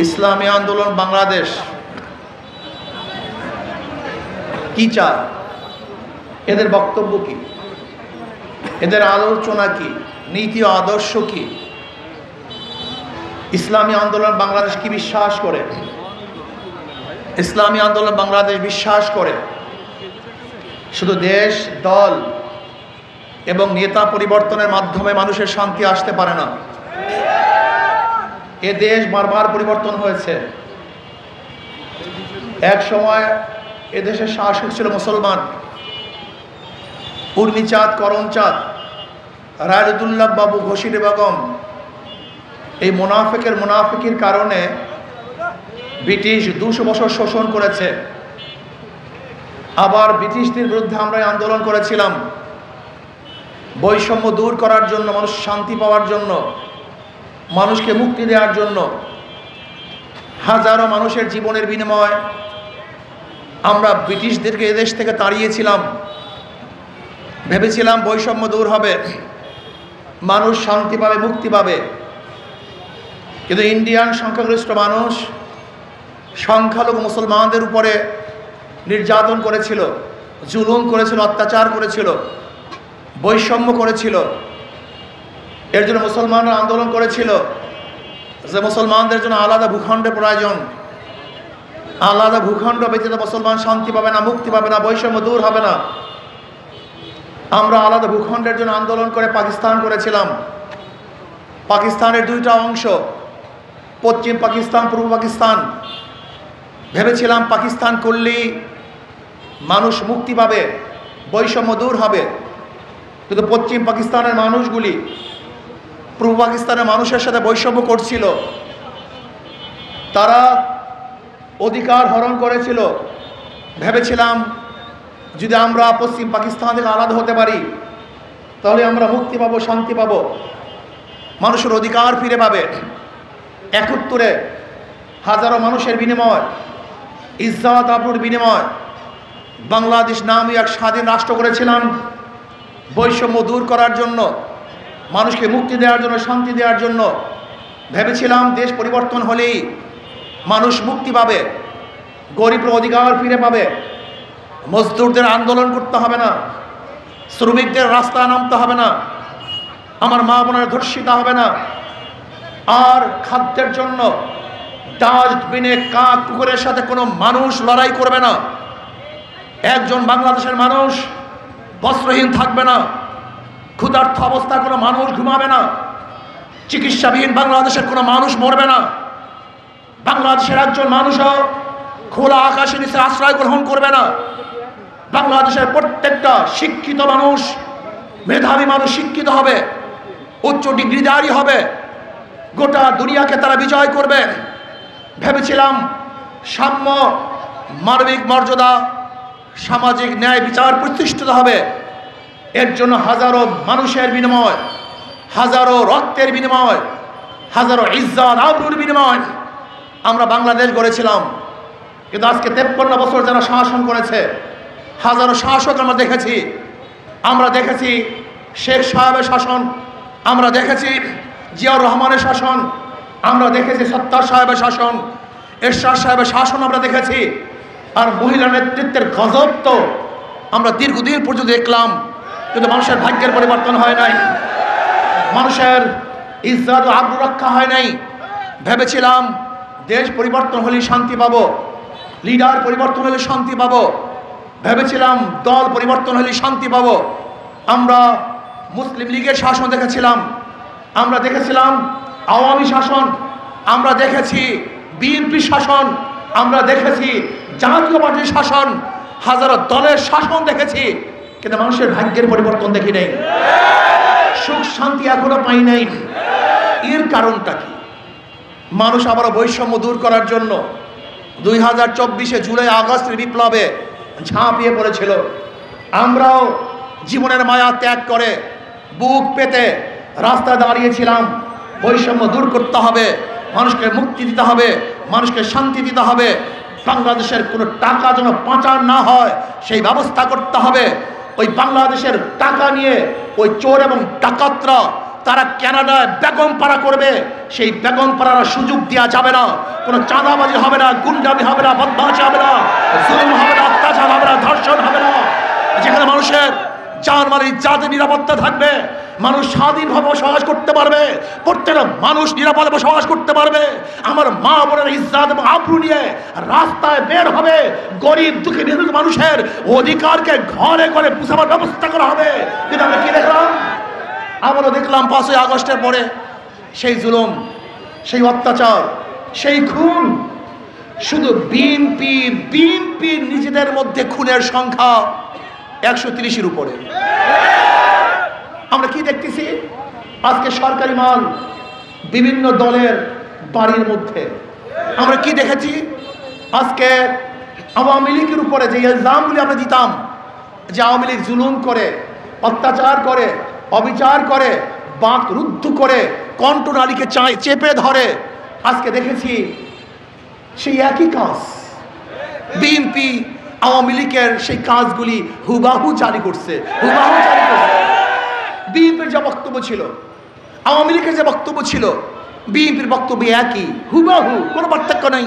ইসলামী আন্দোলন বাংলাদেশ কি চায়, এদের বক্তব্য কি, এদের আলোচনা কি, নীতি ও আদর্শ কি, ইসলামী আন্দোলন বাংলাদেশ কি বিশ্বাস করে? ইসলামী আন্দোলন বাংলাদেশ বিশ্বাস করে শুধু দেশ, দল এবং নেতা পরিবর্তনের মাধ্যমে মানুষের শান্তি আসতে পারে না। এ দেশ বারবার পরিবর্তন হয়েছে। এক সময় এদেশের শাসক ছিল মুসলমান, উর্মিচাঁদ, করমচাঁদ, রায়তুল্লাহ বাবু, ঘোষিরে বেগম। এই মুনাফিকির কারণে ব্রিটিশ 200 বছর শোষণ করেছে। আবার ব্রিটিশদের বিরুদ্ধে আমরা আন্দোলন করেছিলাম বৈষম্য দূর করার জন্য, মানুষ শান্তি পাওয়ার জন্য, মানুষকে মুক্তি দেওয়ার জন্য। হাজারো মানুষের জীবনের বিনিময়ে আমরা ব্রিটিশদেরকে এদেশ থেকে তাড়িয়েছিলাম। ভেবেছিলাম বৈষম্য দূর হবে, মানুষ শান্তি পাবে, মুক্তি পাবে। কিন্তু ইন্ডিয়ান সংখ্যাগরিষ্ঠ মানুষ সংখ্যালঘু মুসলমানদের উপরে নির্যাতন করেছিল, জুলুম করেছিল, অত্যাচার করেছিল, বৈষম্য করেছিল। এর জন্য মুসলমানরা আন্দোলন করেছিল যে মুসলমানদের জন্য আলাদা ভূখণ্ডের প্রয়োজন। আলাদা ভূখণ্ড ব্যতীত মুসলমান শান্তি পাবে না, মুক্তি পাবে না, বৈষম্য দূর হবে না। আমরা আলাদা ভূখণ্ডের জন্য আন্দোলন করে পাকিস্তান করেছিলাম। পাকিস্তানের 2টা অংশ, পশ্চিম পাকিস্তান, পূর্ব পাকিস্তান। ভেবেছিলাম পাকিস্তান করলেই মানুষ মুক্তি পাবে, বৈষম্য দূর হবে। কিন্তু পশ্চিম পাকিস্তানের মানুষগুলি পূর্ব পাকিস্তানের মানুষের সাথে বৈষম্য করছিল। তারা অধিকার হরণ করেছিল। ভেবেছিলাম যদি আমরা পশ্চিম পাকিস্তান থেকে আলাদা হতে পারি তাহলে আমরা মুক্তি পাবো, শান্তি পাবো, মানুষের অধিকার ফিরে পাবে। 71-এ হাজারো মানুষের বিনিময়, ইজ্জত আবরুর বিনিময় বাংলাদেশ নামে এক স্বাধীন রাষ্ট্র করেছিলাম বৈষম্য দূর করার জন্য, মানুষকে মুক্তি দেওয়ার জন্য, শান্তি দেওয়ার জন্য। ভেবেছিলাম দেশ পরিবর্তন হলেই মানুষ মুক্তি পাবে, গরিবের অধিকার ফিরে পাবে, মজদুরদের আন্দোলন করতে হবে না, শ্রমিকদের রাস্তায় নামতে হবে না, আমার মা বোনের ধর্ষিত হবে না, আর খাদ্যের জন্য ডাস্টবিনে কাক কুকুরের সাথে কোনো মানুষ লড়াই করবে না। একজন বাংলাদেশের মানুষ বস্ত্রহীন থাকবে না, ক্ষুধার্ত অবস্থায় কোনো মানুষ ঘুমাবে না, চিকিৎসাবিহীন বাংলাদেশের কোনো মানুষ মরবে না। বাংলাদেশের একজন মানুষও খোলা আকাশের নিচে আশ্রয় গ্রহণ করবে না। বাংলাদেশের প্রত্যেকটা শিক্ষিত মানুষ, মেধাবী মানুষ শিক্ষিত হবে, উচ্চ ডিগ্রিধারী হবে, গোটা দুনিয়াকে তারা বিজয় করবে। ভেবেছিলাম সাম্য, মানবিক মর্যাদা, সামাজিক ন্যায় বিচার প্রতিষ্ঠিত হবে। এর জন্য হাজারো মানুষের বিনিময়, হাজারো রক্তের বিনিময়, হাজারো ইজ্জত আবরুর বিনিময় আমরা বাংলাদেশ গড়েছিলাম। কিন্তু আজকে 53 বছর যারা শাসন করেছে, হাজারো শাসক আমরা দেখেছি। আমরা দেখেছি শেখ সাহেবের শাসন, আমরা দেখেছি জিয়াউর রহমানের শাসন, আমরা দেখেছি সত্তার সাহেবের শাসন, এরশাদ সাহেবের শাসন আমরা দেখেছি। আর মহিলা নেতৃত্বের গজব তো আমরা দীর্ঘদিন পর্যন্ত দেখলাম, কিন্তু মানুষের ভাগ্যের পরিবর্তন হয় নাই, মানুষের ইজ্জত ও আবরু রক্ষা হয় নাই। ভেবেছিলাম দেশ পরিবর্তন হলে শান্তি পাবো, লিডার পরিবর্তন হলে শান্তি পাবো, ভেবেছিলাম দল পরিবর্তন হলে শান্তি পাবো। আমরা মুসলিম লীগের শাসন দেখেছিলাম, আমরা দেখেছিলাম আওয়ামী শাসন, আমরা দেখেছি বিএনপি শাসন, আমরা দেখেছি জাতীয় পার্টির শাসন, হাজারো দলের শাসন দেখেছি, কিন্তু মানুষের ভাগ্যের পরিবর্তন দেখি নাই, সুখ শান্তি এখনো পাই নাই। এর কারণটা কি? মানুষ আবারও বৈষম্য দূর করার জন্য 2024-এ জুলাই আগস্টের বিপ্লবে ঝাঁপিয়ে পড়েছিল। আমরাও জীবনের মায়া ত্যাগ করে বুক পেতে রাস্তায় দাঁড়িয়েছিলাম। বৈষম্য দূর করতে হবে, মানুষকে মুক্তি দিতে হবে, মানুষকে শান্তি দিতে হবে, বাংলাদেশের কোনো টাকা যেন পাচার না হয় সেই ব্যবস্থা করতে হবে। ওই বাংলাদেশের টাকা নিয়ে ওই চোর এবং ডাকাতরা তারা কানাডায় বেগম পাড়া করবে, সেই বেগম পাড়ার সুযোগ দেওয়া যাবে না। কোনো চাঁদাবাজি হবে না, গুন্ডামি হবে না, বদমাশি হবে না, জুলুম হবে না, অত্যাচার হবে না, ধর্ষণ হবে না। যেখানে মানুষের জানমালের ইজ্জতের নিরাপত্তা থাকবে, মানুষ স্বাধীনভাবে বসবাস করতে পারবে, প্রত্যেকটা মানুষ নিরাপদে বসবাস করতে পারবে। আমার মা বোনের ইজ্জত এবং আবরু নিয়ে রাস্তায় বের হবে, গরিব দুঃখী নিহত মানুষের অধিকারকে ঘরে ঘরে পৌঁছাবার ব্যবস্থা করা হবে। কিন্তু আমরা কি দেখলাম? আবারও দেখলাম 5ই আগস্টের পরে সেই জুলুম, সেই অত্যাচার, সেই খুন। শুধু বিএনপি নিজেদের মধ্যে খুনের সংখ্যা 130-এর উপরে। আমরা কি দেখতেছি? আজকে সরকারি মাল বিভিন্ন দলের বাড়ির মধ্যে। আমরা কি দেখেছি? আজকে আওয়ামী লীগের উপরে যে ইলজামগুলি আমরা দিতাম যে আওয়ামী লীগ জুলুম করে, অত্যাচার করে, অবিচার করে, বাক রুদ্ধ করে, কণ্ঠনালীকে চেপে ধরে, আজকে দেখেছি সেই একই কাজ বিএনপি আওয়ামী লীগের সেই কাজগুলি হুবাহু জারি করছে। বিএনপির যে বক্তব্য ছিল, আওয়ামী লীগের যে বক্তব্য ছিল, বিএনপির বক্তব্য একই, হুবাহু, কোনো পার্থক্য নাই।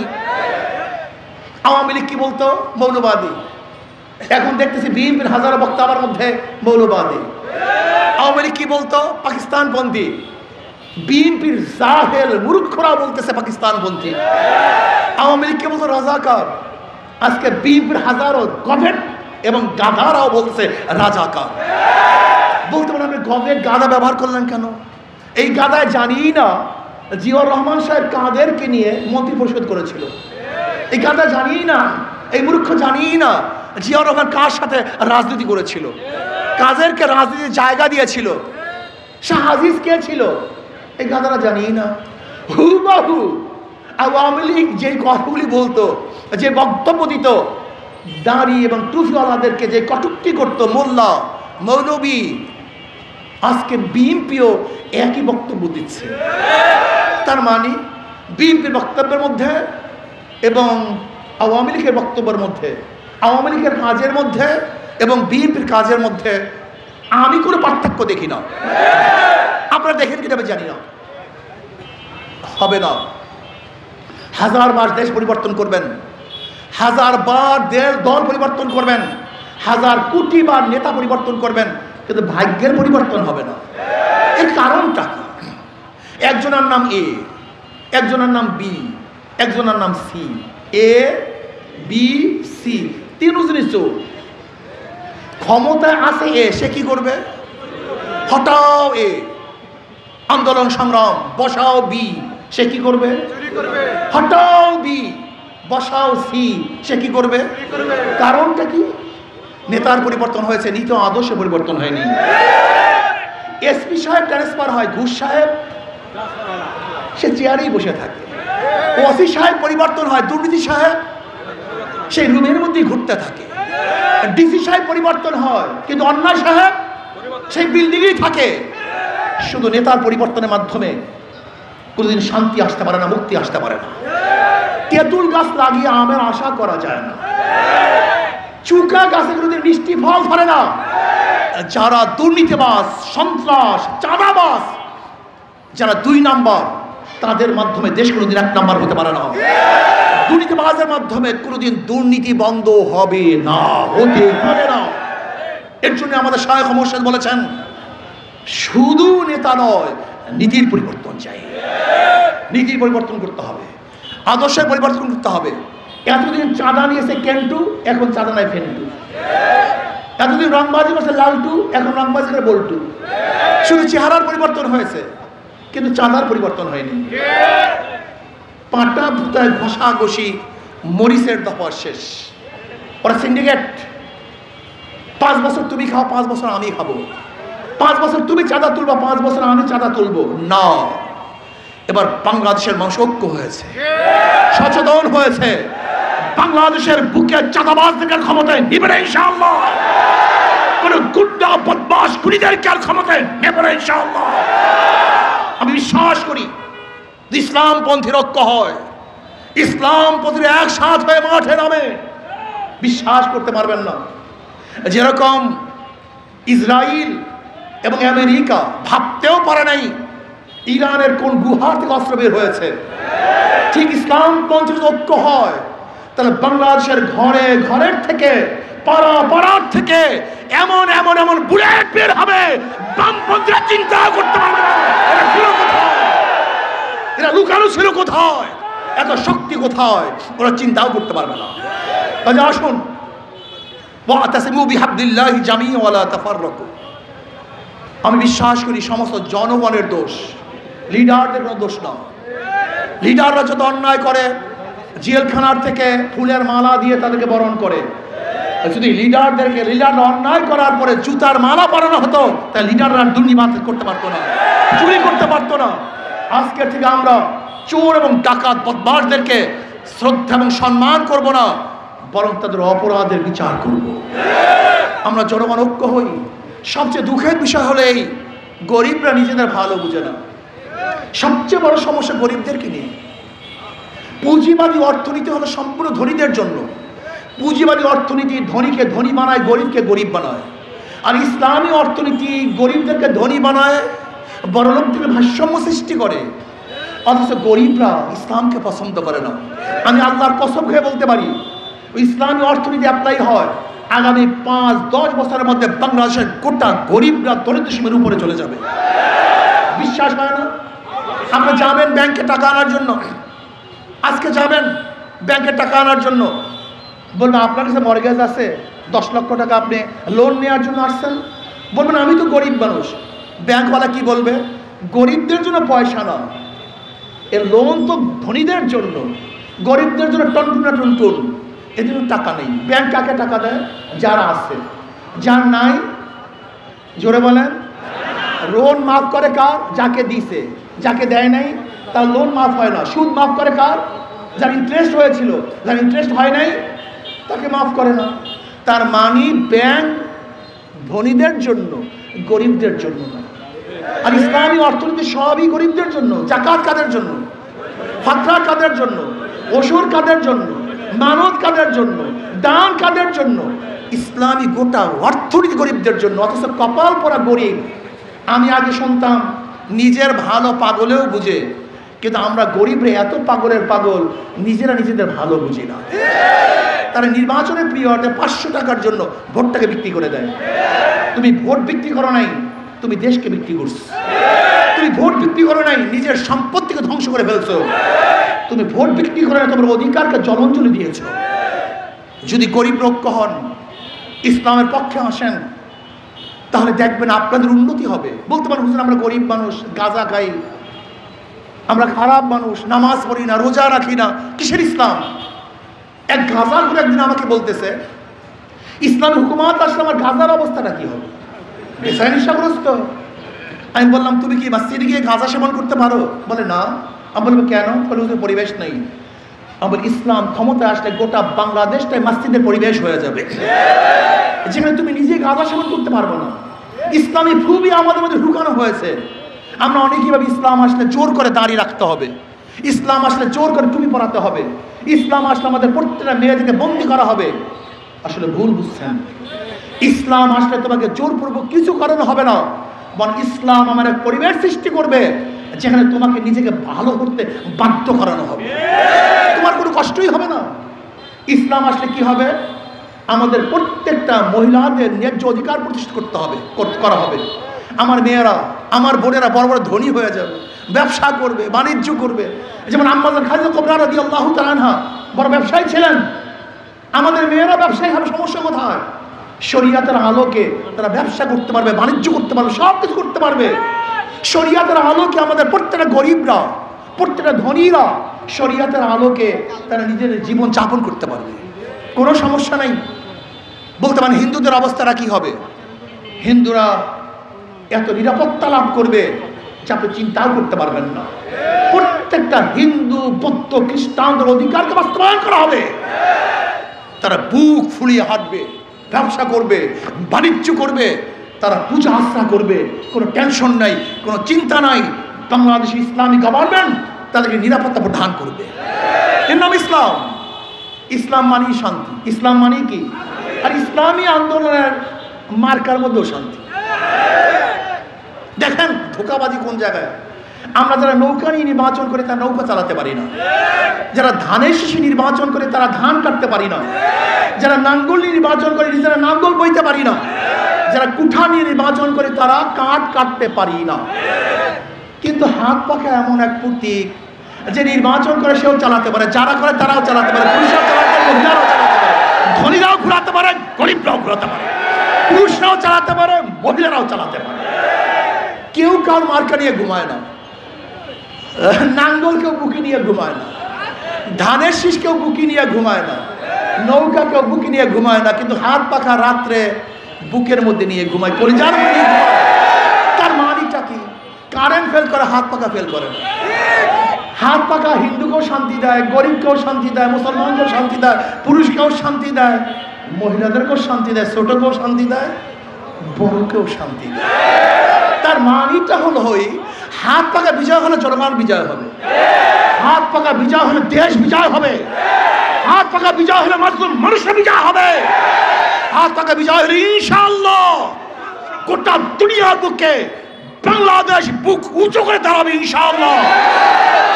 আওয়ামী লীগ কি বলতো? মৌলবাদী। এখন দেখতেছি বিএনপির হাজারো বক্তব্যের মধ্যে মৌলবাদী। আওয়ামী লীগ কি বলতো? পাকিস্তানপন্থী। বিএনপির জাহেল মূর্খরা বলতেছে পাকিস্তানপন্থী। আওয়ামী লীগ কি বলতো? রাজাকার। আজকে বিএনপির হাজারো গভেট এবং গাধারাও বলছে রাজাকার। বলতে পারেন আপনি গভেট গাধা ব্যবহার করলেন কেন? এই গাধায় জানি না জিয়াউর রহমান সাহেব কাদেরকে নিয়ে মন্ত্রী পরিষদ করেছিল। এই গাধা জানি না, এই মূর্খ জানি না জিয়াউর রহমান কার সাথে রাজনীতি করেছিল, কাদেরকে রাজনীতির জায়গা দিয়েছিল, শাহ আজিজ কে ছিল, এই গাধারা জানি না। হুবাহু আওয়ামী লীগ যে কথাগুলি বলতো, যে বক্তব্য দিত, দাড়ি এবং টুপিওয়ালাদেরকে যে কটূক্তি করতো, মোল্লা মৌলবী, আজকে বিএনপিও একই বক্তব্য দিচ্ছে। তার মানে বিএনপির বক্তব্যের মধ্যে এবং আওয়ামী লীগের বক্তব্যের মধ্যে, আওয়ামী লীগের কাজের মধ্যে এবং বিএনপির কাজের মধ্যে আমি কোনো পার্থক্য দেখি না। আপনারা দেখেন কিনা আমি জানি না, হবে না। হাজারবার দেশ পরিবর্তন করবেন, হাজারবার দল পরিবর্তন করবেন, হাজার কোটি বার নেতা পরিবর্তন করবেন, কিন্তু ভাগ্যের পরিবর্তন হবে না। এর কারণটা কি? একজনের নাম এ, একজনের নাম বি, একজনের নাম সি। এ বি সি তিনজনই চোর। ক্ষমতায় আছে এ, সে কি করবে? হটাও এ, আন্দোলন সংগ্রাম বসাও বি, সে কি করবে? হটাও বি, বসাও সি, সে কি করবে? কারণটা কি? নেতার পরিবর্তন হয়েছে, নীতি আদর্শে পরিবর্তন হয়নি। এসপি সাহেব ট্রান্সফার হয়, ঘুষ সাহেব সে চেয়ারেই বসে থাকে। ওসি সাহেব পরিবর্তন হয়, দুর্নীতি সাহেব সেই রুমের মধ্যেই ঘুরতে থাকে। ডিসি সাহেব পরিবর্তন হয়, কিন্তু অন্যায় সাহেব সেই বিল্ডিংয়েই থাকে। শুধু নেতার পরিবর্তনের মাধ্যমে কোনোদিন শান্তি আসতে পারে না, মুক্তি আসতে পারে না। তেঁতুল গাছ লাগিয়ে আমের আশা করা যায় না, চুকা গাছে কোনোদিন মিষ্টি ফল ধরে না। যারা দুর্নীতিবাজ, সন্ত্রাস, চাঁদাবাজ, যারা 2 নাম্বার, তাদের মাধ্যমে দেশ কোনোদিন 1 নাম্বার হতে পারে না। দুর্নীতিবাজের মাধ্যমে কোনোদিন দুর্নীতি বন্ধ হবে না, হতে পারে না। এর জন্য আমাদের শায়খ মোর্শেদ বলেছেন, শুধু নেতা নয়, নীতির পরিবর্তন চাই। নীতির পরিবর্তন করতে হবে, আদর্শের পরিবর্তন করতে হবে। এতদিন চাঁদা নিয়েছে কেন্টু, এখন চাঁদা নাই ফেন্টু। এতদিন রংবাজি করছে লালটু, এখন রংবাজি করে বল্টু। শুধু চেহারার পরিবর্তন হয়েছে, কিন্তু চাঁদার পরিবর্তন হয়নি। পাটা ভুতায় ঘষাঘষি, মরিচের দফা শেষ। ওরা সিন্ডিকেট। 5 বছর তুমি খাও, 5 বছর আমি খাবো। 5 বছর তুমি চাঁদা তুলবা, 5 বছর আমি চাঁদা তুলবো না। এবার বাংলাদেশের মানুষ ঐক্য হয়েছে, সচেতন হয়েছে। বাংলাদেশের বুকে চাঁদাবাজদের ক্ষমতায় নিবে না ইনশাআল্লাহ। কোন গুন্ডা বদমাশ খুনিদেরকে আর ক্ষমতায় নেবে না ইনশাআল্লাহ। আমি বিশ্বাস করি ইসলামপন্থীর ঐক্য হয়, ইসলামপন্থীর একসাথ হয়ে মাঠে নামে। বিশ্বাস করতে পারবেন না, যেরকম ইসরায়েল এবং আমেরিকা ভাবতেও পারে নাই ইরানের কোন গুহা থেকে অস্ত্র বের হয়েছে। ঠিক ইসলামপন্থী ঐক্য হয়, তাহলে বাংলাদেশের ঘরে ঘরের থেকে, পাড়া পাড়ার থেকে এমন এমন এমন বুলেট বের হবে, বামপন্থীরা চিন্তা করতে পারবে না এরা ছিল কোথায়, এরা লুকানো ছিল কোথায়, এত শক্তি কোথায়, ওরা চিন্তাও করতে পারবে না। তাহলে আসুন, ওয়াতাসিমু বিহাবলিল্লাহি জামিআন ওয়া লা তাফাররাকু। আমি বিশ্বাস করি সমস্ত জনগণের দোষ, লিডারদের কোনো দোষ না। লিডাররা যত অন্যায় করে, জেলখানার থেকে ফুলের মালা দিয়ে তাদেরকে বরণ করে, যদি লিডাররা অন্যায় করার পরে জুতার মালা পরানো হতো, তাই লিডাররা দুর্নীতি করতে পারতো না, চুরি করতে পারতো না। আজকে থেকে আমরা চোর এবং ডাকাত বদমাশদেরকে শ্রদ্ধা এবং সম্মান করব না, বরং তাদের অপরাধের বিচার করব। আমরা জনগণ ঐক্য হই। সবচেয়ে দুঃখের বিষয় হলো এই, গরিবরা নিজেদের ভালো বুঝে না। সবচেয়ে বড় সমস্যা গরিবদেরকে নিয়ে। পুঁজিবাদী অর্থনীতি হলো সম্পূর্ণ ধনীদের জন্য। পুঁজিবাদী অর্থনীতি ধনীকে ধনী বানায়, গরিবকে গরিব বানায়। আর ইসলামী অর্থনীতি গরিবদেরকে ধনী বানায়, বড়লোকদেরকে ভারসাম্য সৃষ্টি করে। অথচ গরিবরা ইসলামকে পছন্দ করে না। আমি আল্লাহর কসম খেয়ে বলতে পারি, ইসলামী অর্থনীতি অ্যাপ্লাই হয়, আগামী 5-10 বছরের মধ্যে বাংলাদেশের গোটা গরিবরা দরিদ্র সীমার উপরে চলে যাবে। বিশ্বাস হয় না? আপনি যাবেন ব্যাংকে টাকা আনার জন্য, আজকে যাবেন ব্যাংকে টাকা আনার জন্য, বলবেন আপনার কাছে মর্গেজ আছে 10 লক্ষ টাকা, আপনি লোন নেওয়ার জন্য আসছেন। বলবেন আমি তো গরিব মানুষ। ব্যাংকওয়ালা কি বলবে? গরিবদের জন্য পয়সা না, এর লোন তো ধনীদের জন্য, গরিবদের জন্য টনটুনা টুনটুন, এদের জন্য টাকা নেই। ব্যাংক কাকে টাকা দেয়? যারা আছে। যার নাই, জোরে বলেন, লোন মাফ করে কার? যাকে দিছে। যাকে দেয় নাই তার লোন মাফ হয় না। সুদ মাফ করে কার? যার ইন্টারেস্ট হয়েছিল। যার ইন্টারেস্ট হয় নাই তাকে মাফ করে না। তার মানে ব্যাংক ধনীদের জন্য, গরিবদের জন্য না। আর ইসলামী অর্থনীতি সবই গরিবদের জন্য। জাকাত কাদের জন্য? ফাতরা কাদের জন্য? ওসুর কাদের জন্য? মানত কাদের জন্য? দান কাদের জন্য? ইসলামী গোটা অর্থনীতি গরিবদের জন্য। অথচ কপাল পরা গরিব। আমি আগে শুনতাম নিজের ভালো পাগলেও বুঝে, কিন্তু আমরা গরিবরে এত পাগলের পাগল, নিজেরা নিজেদের ভালো বুঝি না। তারা নির্বাচনের পিরিয়ডে 500 টাকার জন্য ভোটটাকে বিক্রি করে দেয়। তুমি ভোট বিক্রি করো নাই, তুমি দেশকে বিক্রি করছো। তুমি ভোট বিক্রি করো নাই, নিজের সম্পত্তিকে ধ্বংস করে ফেলছো। তুমি ভোট বিক্রি করে তোমার অধিকারকে জলাঞ্জলি দিয়েছ। যদি গরিব ঐক্য হন, ইসলামের পক্ষে আসেন, তাহলে দেখবেন আপনাদের উন্নতি হবে। বলতে পারেন হুজুর আমরা গরিব মানুষ, গাঁজা খাই, আমরা খারাপ মানুষ, নামাজ পড়ি না, রোজা রাখি না, কিসের ইসলাম? এক গাঁজা করে একদিন আমাকে বলতেছে, ইসলামী হুকুমাত আসলে আমার গাঁজার অবস্থাটা কি হবে? বেসায় নেশাগ্রস্ত। আমি বললাম তুমি কি মসজিদে গিয়ে গাঁজা সেবন করতে পারো? বলে না। আমি বলবো কেন? বলে হুজুর পরিবেশ নেই। আমি বলি ইসলাম ক্ষমতা আসলে গোটা বাংলাদেশটাই মসজিদের পরিবেশ হয়ে যাবে, যেখানে তুমি নিজে গাঁজা সেবন করতে পারবো না। ইসলামী খুবই আমাদের মধ্যে ঢুকানো হয়েছে। আমরা অনেকেই ভাবে ইসলাম আসলে জোর করে দাঁড়িয়ে রাখতে হবে, ইসলাম আসলে জোর করে টুপি পরাতে হবে, ইসলাম আসলে আমাদের প্রত্যেকটা মেয়েদেরকে বন্দি করা হবে। আসলে ভুল বুঝছেন। ইসলাম আসলে তোমাকে জোরপূর্বক কিছু করানো হবে না, বরং ইসলাম আমার এক পরিবেশ সৃষ্টি করবে যেখানে তোমাকে নিজেকে ভালো করতে বাধ্য করানো হবে, তোমার কোনো কষ্টই হবে না। ইসলাম আসলে কি হবে? আমাদের প্রত্যেকটা মহিলাদের ন্যায্য অধিকার প্রতিষ্ঠা করতে হবে, করা হবে। আমার মেয়েরা, আমার বোনেরা বড় বড় ধনী হয়ে যাবে, ব্যবসা করবে, বাণিজ্য করবে। যেমন আম্মা জান খাদিজা কুবরা রাদিয়াল্লাহু তাআলা আনহা বড় ব্যবসায়ী ছিলেন। আমাদের মেয়েরা ব্যবসায়ী হবে, সমস্যা কোথায়? শরীয়তের আলোকে তারা ব্যবসা করতে পারবে, বাণিজ্য করতে পারবে, সব কিছু করতে পারবে। শরীয়তের আলোকে আমাদের প্রত্যেকটা গরিবরা, প্রত্যেকটা ধনীরা শরীয়তের আলোকে তারা নিজেদের জীবন যাপন করতে পারবে, কোনো সমস্যা নেই। বলতে পারেন হিন্দুদের অবস্থাটা কি হবে? হিন্দুরা এত নিরাপত্তা লাভ করবে যে আপনি চিন্তাও করতে পারবেন না। প্রত্যেকটা হিন্দু, বৌদ্ধ, খ্রিস্টানদের অধিকারকে বাস্তবায়ন করা হবে। তারা বুক ফুলিয়ে হাঁটবে, ব্যবসা করবে, বাণিজ্য করবে, তারা পূজা আশ্রা করবে, কোনো টেনশন নাই, কোনো চিন্তা নাই। বাংলাদেশ ইসলামী গভর্নমেন্ট তাদেরকে নিরাপত্তা প্রদান করবে। এর নাম ইসলাম। ইসলাম মানেই শান্তি। ইসলাম মানে কি? আর ইসলামী আন্দোলনের মার্কার মধ্যেও শান্তি। দেখেন ধোঁকাবাজি কোন জায়গায়। আমরা যারা নৌকা নিয়ে নির্বাচন করে তারা নৌকা চালাতে পারি না, যারা ধানের শীষে নির্বাচন করে তারা ধান কাটতে পারি না, যারা নাঙ্গল নিয়ে নির্বাচন করে নিজেরা নাঙ্গল বইতে পারি না, যারা কুঠা নিয়ে নির্বাচন করে তারা কাঠ কাটতে পারি না। কিন্তু হাত পাখা এমন এক প্রতীক যে নির্বাচন করে সেও চালাতে পারে, যারা করে তারাও চালাতে পারে, পুরুষরাও চালাতে পারে, মহিলারাও চালাতে পারে, ধনীরাও ঘুরাতে পারে, গরিবরাও ঘুরাতে পারে, পুরুষরাও চালাতে পারে, মহিলারাও চালাতে পারে। কেউ কার মার্কা নিয়ে ঘুমায় না, নাঙ্গল কেউ বুকি নিয়ে ঘুমায় না, ধানের শীষ কেউ বুকি নিয়ে ঘুমায় না, নৌকা কেউ বুকি নিয়ে ঘুমায় না, কিন্তু হাত পাখা রাত্রে বুকের মধ্যে নিয়ে ঘুমায়, কলিজার মধ্যে ঘুমায়। তার মানিটা কি? কারেন্ট ফেল করে, হাত পাখা ফেল করে না। হাত পাখা হিন্দুকেও শান্তি দেয়, গরিবকেও শান্তি দেয়, মুসলমানকেও শান্তি দেয়, পুরুষকেও শান্তি দেয়, মহিলাদেরকেও শান্তি দেয়, ছোটকেও শান্তি দেয়, বড়কেও শান্তি দেয়। তার মানিটা হলো ওই হাত পাকা বিজয় হলে জনগণ বিজয় হবে, হাত পাকা বিজয় হলে দেশ বিজয় হবে, হাত পাকা বিজয় হলে মানুষের বিজয় হবে, হাত পাকা বিজয় হলে ইনশাআল্লাহ গোটা দুনিয়ার বুকে বাংলাদেশ বুক উঁচু করে দাঁড়াবে ইনশাআল্লাহ।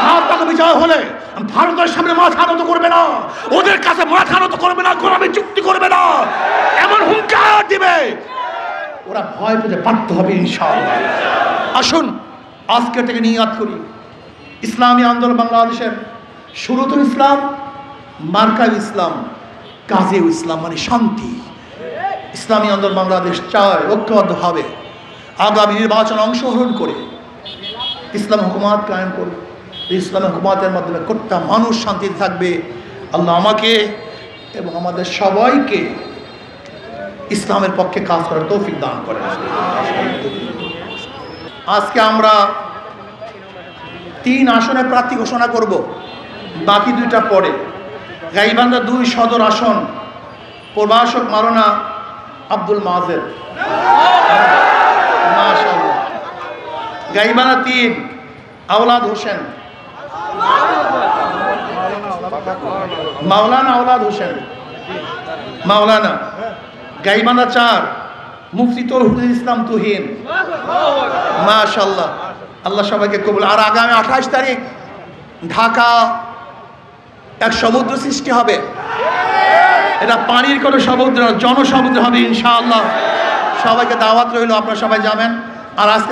হাত পাকা বিজয় হলে ভারতের সামনে মাথা নত করবে না, ওদের কাছে মাথা নত করবে না, গোলামি চুক্তি করবে না, এমন হুঙ্কার দিবে ওরা ভয় পেতে বাধ্য হবে ইনশাআল্লাহ। আসুন আজকে থেকে নিয়াত করি, ইসলামী আন্দোলন বাংলাদেশের শুরুতে ইসলাম, মার্কায় ইসলাম, কাজেও ইসলাম, মানে শান্তি। ইসলামী আন্দোলন বাংলাদেশ চায় ঐক্যবদ্ধভাবে আগামী নির্বাচনে অংশগ্রহণ করে ইসলাম হুকুমাত কায়েম করবে। ইসলাম হুকুমাতের মাধ্যমে কোটা মানুষ শান্তিতে থাকবে। আল্লাহ আমাকে এবং আমাদের সবাইকে ইসলামের পক্ষে কাজ করার তৌফিক দান করেন। আজকে আমরা 3 আসনের প্রার্থী ঘোষণা করব, বাকি 2টা পরে। গাইবান্ধা 2 সদর আসন প্রভাষক মাওলানা আব্দুল মাজেদ, মাশাআল্লাহ। গাইবান্ধা 3 আওলাদ হোসেন, মাওলানা আওলাদ হোসেন, মাওলানা। গাইবান্ধা 4 মুফতি তৌহিদুল ইসলাম তুহিন, মাশাআল্লাহ। আল্লাহ সবাইকে কবুল। আর আগামী 28 তারিখ ঢাকা এক সমুদ্র সৃষ্টি হবে, এটা পানির কোনো সমুদ্র, জনসমুদ্র হবে ইনশাআল্লাহ। সবাইকে দাওয়াত রইল, আপনারা সবাই যাবেন। আর আজকে